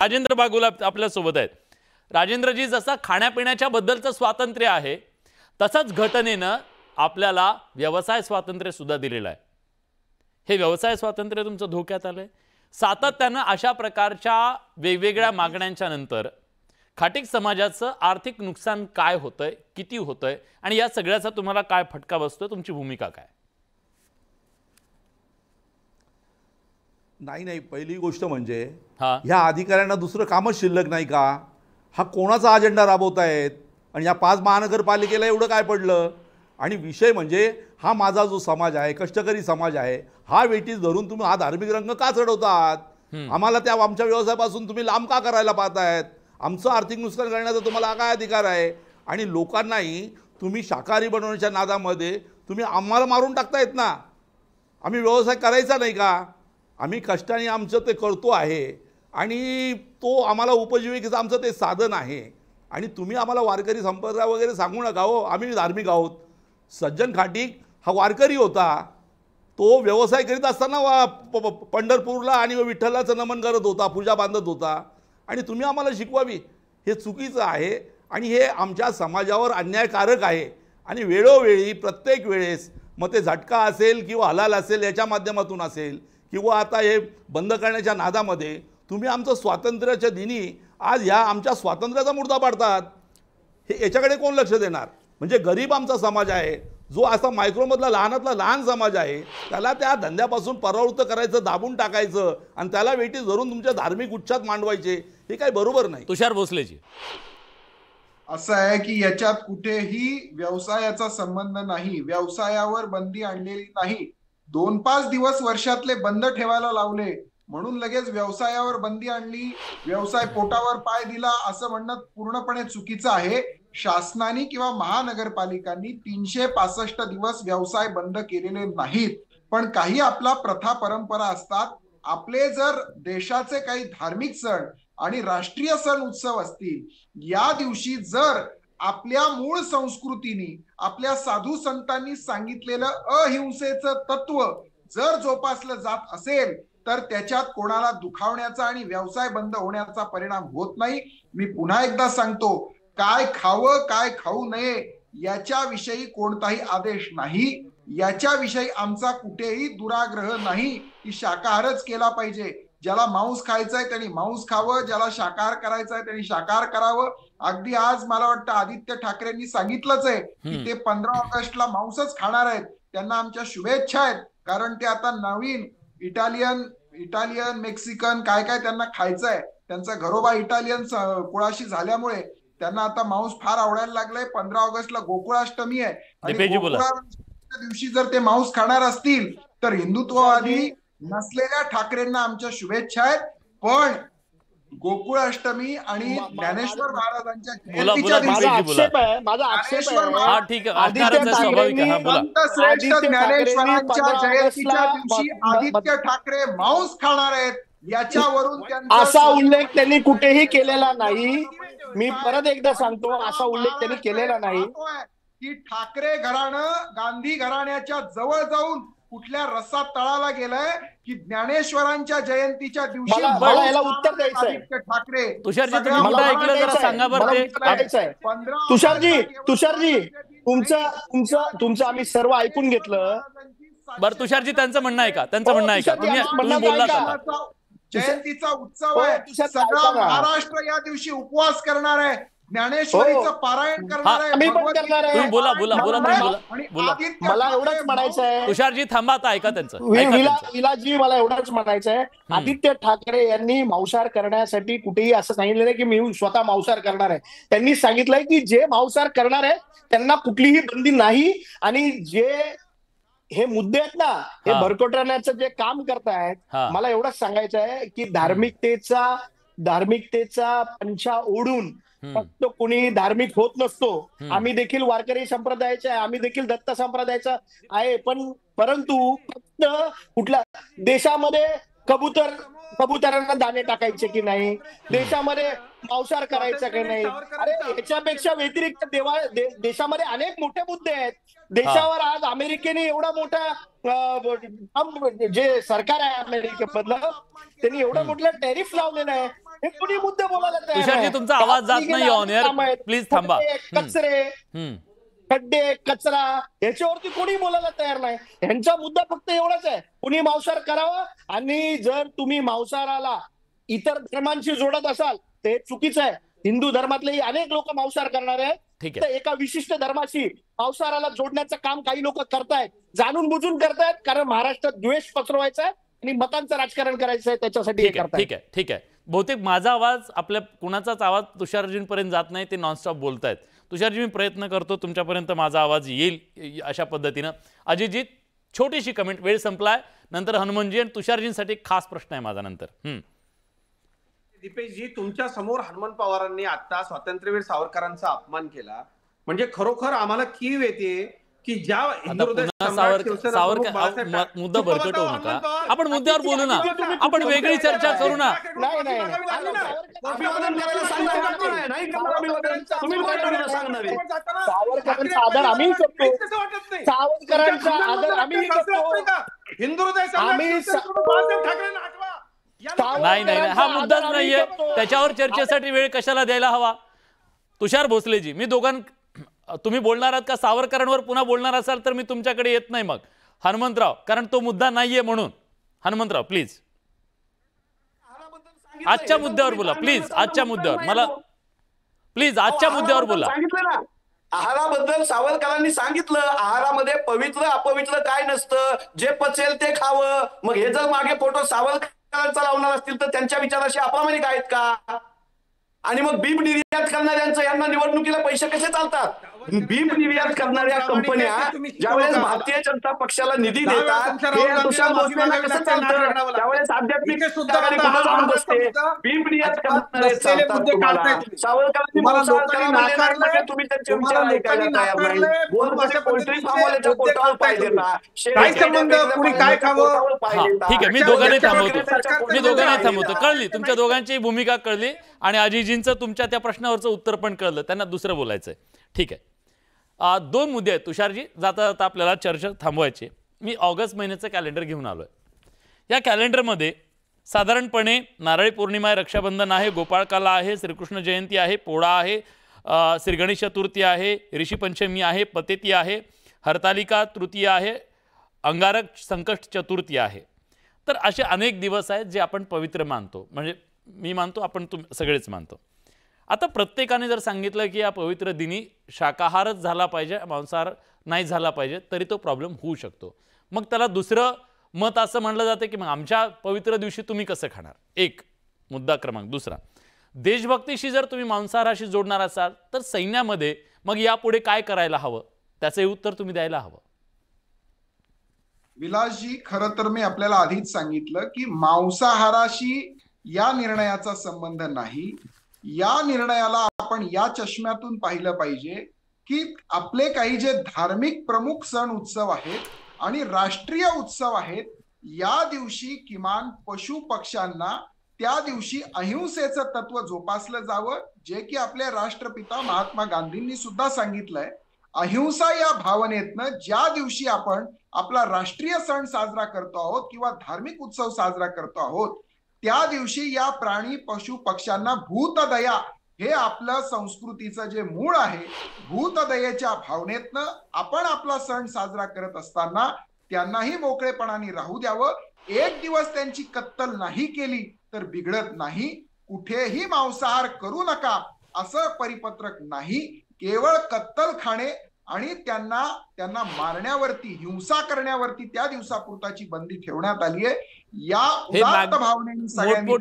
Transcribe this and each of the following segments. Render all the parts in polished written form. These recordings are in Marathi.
राजेंद्र बागुल आपल्या सोबत आहेत. राजेंद्रजी, जसं खाण्यापिण्याच्या बद्दलचं स्वातंत्र्य आहे तसंच घटनेनं आपल्याला व्यवसाय स्वातंत्र्य सुद्धा दिलेलं आहे. हे व्यवसाय स्वातंत्र्य तुमचं धोक्यात आलंय. सातत्यानं अशा प्रकारच्या वेगवेगळ्या मागण्यांच्या नंतर खाटीक समाजाचं आर्थिक नुकसान काय होतंय, किती होतंय आणि या सगळ्याचा तुम्हाला काय फटका बसतोय, तुमची भूमिका काय? नाही, पहिली गोष्ट म्हणजे ह्या अधिकाऱ्यांना दुसरं कामच शिल्लक नाही का? हा कोणाचा अजेंडा राबवतायत आणि या 5 महानगरपालिकेला एवढं काय पडलं? आणि विषय म्हणजे हा माझा जो समाज आहे, कष्टकरी समाज आहे, हा वेटीस धरून तुम्ही हा धार्मिक रंग का चढवतात? आम्हाला त्या आमच्या व्यवसायापासून तुम्ही लांब का करायला पाहतायत? आमचं आर्थिक नुकसान करण्याचा तुम्हाला काय अधिकार आहे? आणि लोकांनाही तुम्ही शाकाहारी बनवण्याच्या नादामध्ये तुम्ही आम्हाला मारून टाकतायत ना. आम्ही व्यवसाय करायचा नाही का? आम्ही कष्टाने आमचं ते करतो आहे आणि तो आम्हाला उपजीविकेचं आमचं ते साधन आहे. आणि तुम्ही आम्हाला वारकरी संप्रदाय वगैरे सांगू नका हो. आम्ही धार्मिक आहोत. सज्जन खाटीक हा वारकरी होता. तो व्यवसाय करीत असताना पंढरपूरला आणि विठ्ठलाचं नमन करत होता, पूजा बांधत होता. आणि तुम्ही आम्हाला शिकवावी हे चुकीचं आहे आणि हे आमच्या समाजावर अन्यायकारक आहे. आणि वेळोवेळी प्रत्येक वेळेस मग ते झटका असेल किंवा हलाल असेल याच्या माध्यमातून असेल किंवा आता हे बंद करण्याच्या नादामध्ये तुम्ही आमचं स्वातंत्र्याच्या दिनी आज ह्या आमच्या स्वातंत्र्याचा मुद्दा पाडतात. हे याच्याकडे कोण लक्ष देणार? म्हणजे गरीब आमचा समाज आहे, जो असा मायक्रोमधला लहानातला लहान समाज आहे, त्याला त्या धंद्यापासून परावृत्त करायचं, दाबून टाकायचं आणि त्याला वेटीस धरून तुमच्या धार्मिक उच्चात मांडवायचे, हे काही बरोबर नाही. तुषार भोसलेजी, असं आहे की याच्यात कुठेही व्यवसायाचा संबंध नाही. व्यवसायावर बंदी आणलेली नाही. 2-5 दिवस वर्षातले बंद ठेवायला लावले म्हणून लगेच व्यवसायावर बंदी आणली, व्यवसाय पोटावर पाय दिला असं म्हणणं पूर्णपणे चुकीचं आहे. शासनाने किंवा महानगरपालिकांनी 365 दिवस व्यवसाय बंद केलेले नाहीत. पण काही आपला प्रथा परंपरा असतात. आपले जर देशाचे काही धार्मिक सण आणि राष्ट्रीय सण उत्सव असतील, या दिवशी जर आपल्या मूळ संस्कृतीने, आपल्या साधू संतांनी सांगितलेलं अहिंसेचं तत्व जर जोपासलं जात असेल तर त्याच्यात कोणाला दुखावण्याचा आणि व्यवसाय बंद होण्याचा परिणाम होत नाही. मी पुन्हा एकदा सांगतो, काय खावं काय खाऊ नये याच्याविषयी कोणताही आदेश नाही. याच्याविषयी आमचा कुठेही दुराग्रह नाही की शाकाहारच केला पाहिजे. ज्याला मांस खायचंय त्यांनी मांस खावं, ज्याला शाकाहार करायचंय त्यांनी शाकाहार करावं. अगदी आज मला वाटतं आदित्य ठाकरेंनी सांगितलंच आहे की ते 15 ऑगस्टला मांसच खाणार आहेत. त्यांना आमच्या शुभेच्छा आहेत, कारण ते आता नवीन इटालियन मेक्सिकन काय काय त्यांना खायचंय. त्यांचा घरोबा इटालियन कुळाशी झाल्यामुळे त्यांना आता मांस फार आवडायला लागलंय. 15 ऑगस्टला गोकुळाष्टमी आहे आणि गोकुळाष्टमीच्या दिवशी जर ते मांस खाणार असतील तर हिंदुत्ववादी नसलेल्या ठाकरेंना आमच्या शुभेच्छा आहेत. पण गोकुळाष्टमी आणि ज्ञानेश्वर महाराजांच्या जयंतीच्या दिवशी आदित्य ठाकरे मांस खाणार आहेत याच्यावरून असा उल्लेख त्यांनी कुठेही केलेला नाही. मी परत एकदा सांगतो, असा उल्लेख त्यांनी केलेला नाही की ठाकरे घराणं गांधी घराण्याच्या जवळ जाऊन कुठल्या रस्सा तळाला गेलाय की ज्ञानेश्वरांच्या जयंतीच्या दिवशी याला उत्तर द्यायचंय. ठाकरे तुषारजी तुमचं आम्ही सर्व ऐकून घेतलं. बरं तुषारजी, त्यांचं म्हणणं आहे का? त्यांचं म्हणणं आहे का? तुम्ही बोलला जयंतीचा उत्सव आहे, सगळा महाराष्ट्र या दिवशी उपवास करणार आहे, ज्ञानेश्वरीचं पारायण करणार आहे. बोला मला एवढंच म्हणायचं आहे. तुषारजी थांबा, आता ऐका त्यांचं. विलासजी, मला एवढंच म्हणायचं आहे, आदित्य ठाकरे यांनी मांसाहार करण्यासाठी कुठेही असं सांगितलं नाही की मी स्वतः मांसाहार करणार आहे. त्यांनी सांगितलंय की जे मांसाहार करणार आहे त्यांना कुठलीही बंदी नाही. आणि जे हे मुद्दे आहेत ना, हे भरकटवण्याचं जे काम करतायत, मला एवढंच सांगायचं आहे की धार्मिकतेचा पंछा ओढून फक्त कोणी धार्मिक होत नसतो. आम्ही देखील वारकरी संप्रदायाचे आहे, आम्ही देखील दत्त संप्रदायाचा आहे. परंतु फक्त कुठल्या देशामध्ये कबुतरांना दाणे टाकायचे की नाही, देशामध्ये मांसाहार करायचा की नाही, अरे याच्यापेक्षा व्यतिरिक्त देशामध्ये अनेक मोठे मुद्दे आहेत. देशावर आज अमेरिकेने एवढा मोठा जे सरकार आहे अमेरिकेमधलं, त्यांनी एवढं मोठं टॅरिफ लावलेलं आहे. हे कुणी मुद्दे बोलायला तयार तुषारजी नाही. तुमचा आवाज जात नाही ऑन एअर, प्लीज थांबा. कचरे, खड्डे, कचरा याच्यावरती कोणी बोलायला तयार नाही. यांचा मुद्दा फक्त एवढाच आहे, कुणी मांसाहार करावा. आणि जर तुम्ही मांसाहाराला इतर धर्मांशी जोडत असाल तर हे चुकीचं आहे. हिंदू धर्मातले अनेक लोक मांसाहार करणारे आहेत. ठीक तर आहे. एका विशिष्ट धर्माशी मांसाहाराला जोडण्याचं काम काही लोक करतायत, जाणून बुजून करतायत, कारण महाराष्ट्रात द्वेष पसरवायचा आहे आणि मतांचं राजकारण करायचं आहे, त्याच्यासाठी हे करतायत. ठीक आहे, ठीक आहे. बहुतेक माझा आवाज, आपल्या कुणाचाच आवाज तुषारजींपर्यंत जात नाही, ते नॉनस्टॉप बोलतायत. तुषारजी मी प्रयत्न करतो तुमच्यापर्यंत माझा आवाज येईल अशा पद्धतीनं. अजितजी छोटीशी कमेंट, वेळ संपलाय, नंतर हनुमंतजी आणि तुषारजींसाठी खास प्रश्न आहे माझा नंतर. दीपेशजी, तुमच्या समोर हनुमंत पवारांनी आता स्वातंत्र्यवीर सावरकरांचा अपमान केला, म्हणजे खरोखर आम्हाला कीव येते की ज्या मुद्दा भरकट होऊ नका, आपण मुद्द्यावर बोलू ना, आपण वेगळी चर्चा करू ना. सावरकरांचा आदर आम्ही करतो, सावरकरांचा आदर आम्ही करतो. हिंदू नाही नाही, हा मुद्दाच नाहीये, त्याच्यावर चर्चेसाठी वेळ कशाला द्यायला हवा. तुषार भोसलेजी, मी तुम्ही बोलणार आहात का सावरकरांवर पुन्हा बोलणार असाल तर मी तुमच्याकडे येत नाही मग. हनुमंतराव, कारण तो मुद्दा नाहीये म्हणून. हनुमंतराव प्लीज आजच्या मुद्द्यावर बोला, प्लीज आजच्या मुद्द्यावर, मला प्लीज आजच्या मुद्द्यावर बोला. आहाराबद्दल सावरकरांनी सांगितलं, आहारामध्ये पवित्र अपवित्र काय नसतं, जे पचेल ते खावं. मग हे जर मागे फोटो सावरकरांचा लावणार असतील तर त्यांच्या विचाराशी अप्रामाणिक आहेत का? आणि मग बीप निर्यात करणाऱ्यांचं यांना निवडणुकीला पैसे कसे चालतात? बीप निर्यात करणाऱ्या कंपन्या ज्यावेळेस भारतीय जनता पक्षाला निधी देतात, तुषार भोसलेंना कसं चालतं? त्यावेळेस आध्यात्मिक बीप निर्यात करणारे चालतात तुम्हाला. सावरकरांनी तुम्ही त्यांचे विचार ऐकायला तयार नाही. पोल्ट्री फार्मवाल्याच्या पोटावर पाय देता, ठीक आहे, मी दोघांनाही थांबवतो. कळली तुमच्या दोघांची भूमिका कळली आणि अजितजींचं तुमच्या त्या प्रश्नावरचं उत्तर पण कळलं, त्यांना दुसरं बोलायचंय. ठीक आहे, दोन मुद्दे आहेत तुषारजी, जाता जाता आपल्याला चर्चा थांबवायची. मी ऑगस्ट महिन्याचं कॅलेंडर घेऊन आलोय. या कॅलेंडरमध्ये साधारणपणे नारळी पौर्णिमा आहे, रक्षाबंधन आहे, गोपाळकाला आहे, श्रीकृष्ण जयंती आहे, पोळा आहे, श्री गणेश चतुर्थी आहे, ऋषी पंचमी आहे, पतेती आहे, हरतालिका तृतीया आहे, अंगारक संकष्ट चतुर्थी आहे. तर असे अनेक दिवस आहेत जे आपण पवित्र मानतो, म्हणजे मी मानतो, आपण सगळेच मानतो. आता प्रत्येकाने जर सांगितलं की या पवित्र दिनी शाकाहारच झाला पाहिजे, मांसाहार नाही झाला पाहिजे, तरी तो प्रॉब्लेम होऊ शकतो. मग त्याला दुसरं मत असं म्हणलं जातं की मग आमच्या पवित्र दिवशी तुम्ही कसं खाणार. एक मुद्दा क्रमांक. दुसरा, देशभक्तीशी जर तुम्ही मांसाहाराशी जोडणार असाल तर सैन्यामध्ये मग यापुढे काय करायला हवं, त्याचंही उत्तर तुम्ही द्यायला हवं. विलासजी, खरं तर मी आपल्याला आधीच सांगितलं की मांसाहाराशी या निर्णयाचा संबंध नाही. या निर्णयाला आपण या चष्म्यातून पाहिलं पाहिजे की आपले काही जे धार्मिक प्रमुख सण उत्सव आहेत आणि राष्ट्रीय उत्सव आहेत, या दिवशी किमान पशु पक्ष्यांना त्या दिवशी अहिंसेचं तत्व जोपासलं जावं, जे की आपले राष्ट्रपिता महात्मा गांधींनी सुद्धा सांगितलंय. अहिंसा या भावनेतनं ज्या दिवशी आपण आपला राष्ट्रीय सण साजरा करतो आहोत किंवा धार्मिक उत्सव साजरा करतो आहोत, त्या दिवशी या प्राणी पशु पक्ष्यांना भूतदया हे आपलं संस्कृतीचं जे मूळ आहे, भूतदयेच्या भावनेतनं आपण आपला सण साजरा करत असताना त्यांनाही मोकळेपणाने राहू द्यावं. एक दिवस त्यांची कत्तल नाही केली तर बिघडत नाही. कुठेही मांसाहार करू नका असं परिपत्रक नाही. केवळ कत्तल खाणे आणि त्यांना मारण्यावरती, हिंसा करण्यावरती त्या दिवसापुरताची बंदी ठेवण्यात आली आहे. या उदात्त भावनेने सगळ्यांनी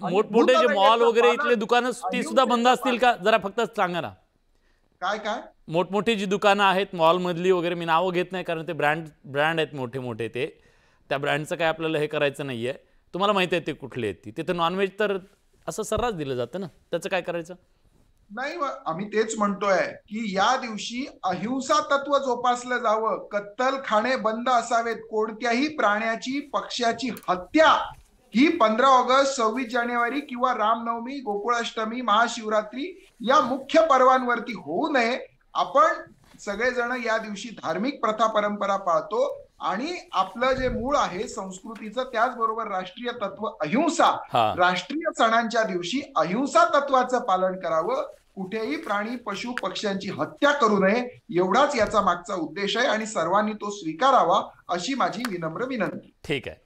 मोठमोठे जे मॉल वगैरे इथले दुकानं ती सुद्धा बंद असतील का, जरा फक्त सांगा ना. काय मोठमोठी जी दुकानं आहेत मॉल मधली वगैरे, मी नावं घेत नाही कारण ते ब्रँड आहेत मोठे मोठे, ते त्या ब्रँडचं काय आपल्याला हे करायचं नाहीये. तुम्हाला माहिती आहे ते कुठले आहेत. तिथे नॉनव्हेज तर असं सर्रास दिलं जातं ना, त्याचं काय करायचं. नाही, आम्ही तेच म्हणतोय की या दिवशी अहिंसा तत्व जोपासलं जावं, कत्तल खाणे बंद असावेत. कोणत्याही प्राण्याची पक्ष्याची हत्या ही 15 ऑगस्ट, 26 जानेवारी किंवा रामनवमी, गोकुळाष्टमी, महाशिवरात्री या मुख्य पर्वांवरती होऊ नये. आपण सगळेजण या दिवशी धार्मिक प्रथा परंपरा पाळतो. आणि आपलं जे मूळ आहे संस्कृतीचं, त्याचबरोबर राष्ट्रीय तत्व अहिंसा, राष्ट्रीय सणांच्या दिवशी अहिंसा तत्वाचं पालन करावं, कुठेही प्राणी पशु पक्ष्यांची हत्या करू नये, एवढाच याचा मागचा उद्देश आहे आणि सर्वांनी तो स्वीकारावा अशी माझी विनम्र विनंती. ठीक आहे.